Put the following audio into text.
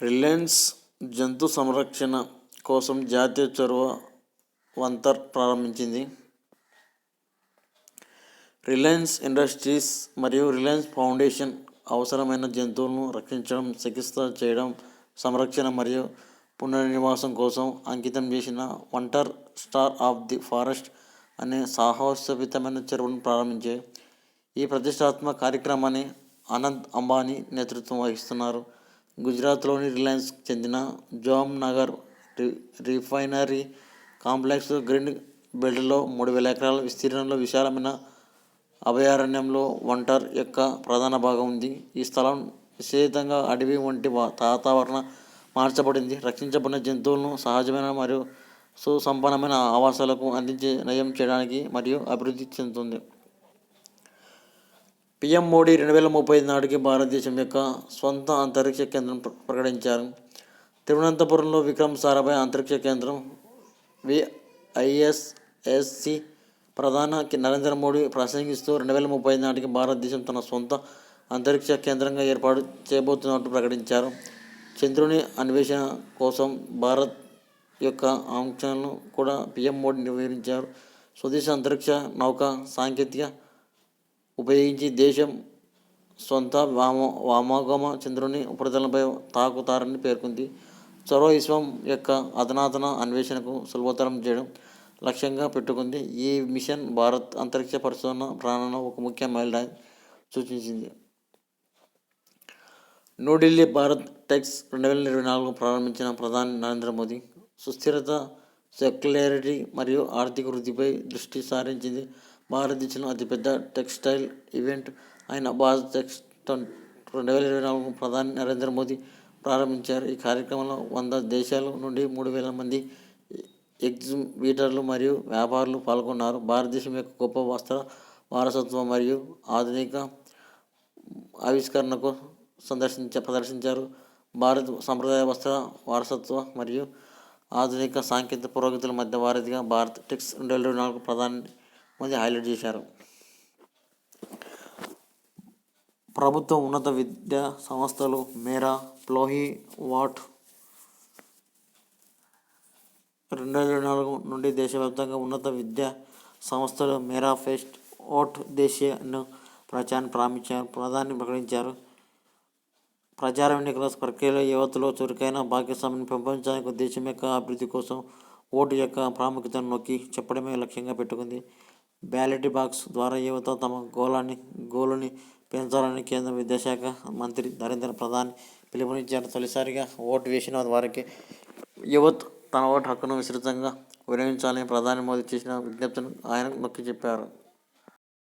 Reliance జంతు సంరక్షణ కోసం జాతీయ చొరవ వంతర్ ప్రారంభించింది. రిలయన్స్ ఇండస్ట్రీస్ మరియు రిలయన్స్ ఫౌండేషన్ అవసరమైన జంతువులను రక్షించడం, చికిత్స చేయడం, సంరక్షణ మరియు పునర్నివాసం కోసం అంకితం చేసిన వంటర్ స్టార్ ఆఫ్ ది ఫారెస్ట్ అనే సాహసోపేతమైన చొరవను ప్రారంభించాయి. ఈ ప్రతిష్టాత్మక కార్యక్రమాన్ని అనంత్ అంబానీ నేతృత్వం వహిస్తున్నారు. గుజరాత్లోని రిలయన్స్కి చెందిన జామ్నగర్ రిఫైనరీ కాంప్లెక్స్ గ్రీన్ బెల్ట్లో 3,000 ఎకరాల విస్తీర్ణంలో విశాలమైన అభయారణ్యంలో వంటర్ యొక్క ప్రధాన భాగం ఉంది. ఈ స్థలం విశేషంగా అడవి వంటి వాతావరణ మార్చబడింది. రక్షించబడిన జంతువులను సహజమైన మరియు సుసంపన్నమైన ఆవాసాలకు అందించే నయం చేయడానికి మరియు అభివృద్ధి చెందుతుంది. పీఎం మోడీ 2035 నాటికి భారతదేశం యొక్క స్వంత అంతరిక్ష కేంద్రం ప్రకటించారు. తిరువనంతపురంలో విక్రమ్ సారాభాయ్ అంతరిక్ష కేంద్రం విఐఎస్ఎస్సి ప్రధాని నరేంద్ర మోడీ ప్రసంగిస్తూ 2035 నాటికి భారతదేశం తన సొంత అంతరిక్ష కేంద్రంగా ఏర్పాటు చేయబోతున్నట్టు ప్రకటించారు. చంద్రుని అన్వేషణ కోసం భారత్ యొక్క ఆంక్షలను కూడా పీఎం మోడీ వివరించారు. స్వదేశీ అంతరిక్ష నౌక సాంకేతిక ఉపయోగించి దేశం సొంత వ్యోమగామ చంద్రుని ఉపరితలంపై తాకుతారని పేర్కొంది. చొరవ విశ్వం యొక్క అధునాతన అన్వేషణకు సులభతరం చేయడం లక్ష్యంగా పెట్టుకుంది. ఈ మిషన్ భారత్ అంతరిక్ష పరిశోధన ప్రయాణంలో ఒక ముఖ్య మైలురాయి సూచించింది. న్యూఢిల్లీ భారత్ టెక్స్ 2024 ప్రారంభించిన ప్రధాని నరేంద్ర మోదీ సుస్థిరత, సెక్యులారిటీ మరియు ఆర్థిక వృద్ధిపై దృష్టి సారించింది. భారతదేశంలో అతిపెద్ద టెక్స్టైల్ ఈవెంట్ అయిన భారత్ టెక్స్ 2024 ప్రధాని నరేంద్ర మోదీ ప్రారంభించారు. ఈ కార్యక్రమంలో 100 దేశాల నుండి 3,000 మంది ఎగ్జిబిటర్లు మరియు వ్యాపారులు పాల్గొన్నారు. భారతదేశం యొక్క గొప్ప వస్త్ర వారసత్వం మరియు ఆధునిక ఆవిష్కరణకు ప్రదర్శించారు. భారత్ సంప్రదాయ వస్త్ర వారసత్వం మరియు ఆధునిక సాంకేతిక పురోగతుల మధ్య వారధిగా భారత్ టెక్స్ 2024 ప్రధాని మోదీ హైలైట్ చేశారు. ప్రభుత్వ ఉన్నత విద్యా సంస్థలు మేరా ప్లోహీ వాట్ 2024 నుండి దేశవ్యాప్తంగా ఉన్నత విద్యా సంస్థలు మేరా ఫస్ట్ ఓట్ దేశీయను ప్రచారాన్ని ప్రారంభించారు. ప్రధాని ప్రకటించారు. ప్రచార ఎన్నికల ప్రక్రియలో యువతలో చురుకైన భాగస్వామ్యాన్ని పెంపొందించడానికి దేశం యొక్క అభివృద్ధి కోసం ఓటు యొక్క ప్రాముఖ్యతను నొక్కి చెప్పడమే లక్ష్యంగా పెట్టుకుంది. బ్యాలెట్ బాక్స్ ద్వారా యువత తమ గోలుని పెంచాలని కేంద్ర విద్యాశాఖ మంత్రి ధర్మేంద్ర ప్రధాన్ పిలుపునిచ్చారు. తొలిసారిగా ఓటు వేసిన వారికి యువత తన ఓటు హక్కును విస్తృతంగా వినియోగించాలని ప్రధాని మోదీ చేసిన విజ్ఞప్తిని ఆయన నొక్కి చెప్పారు.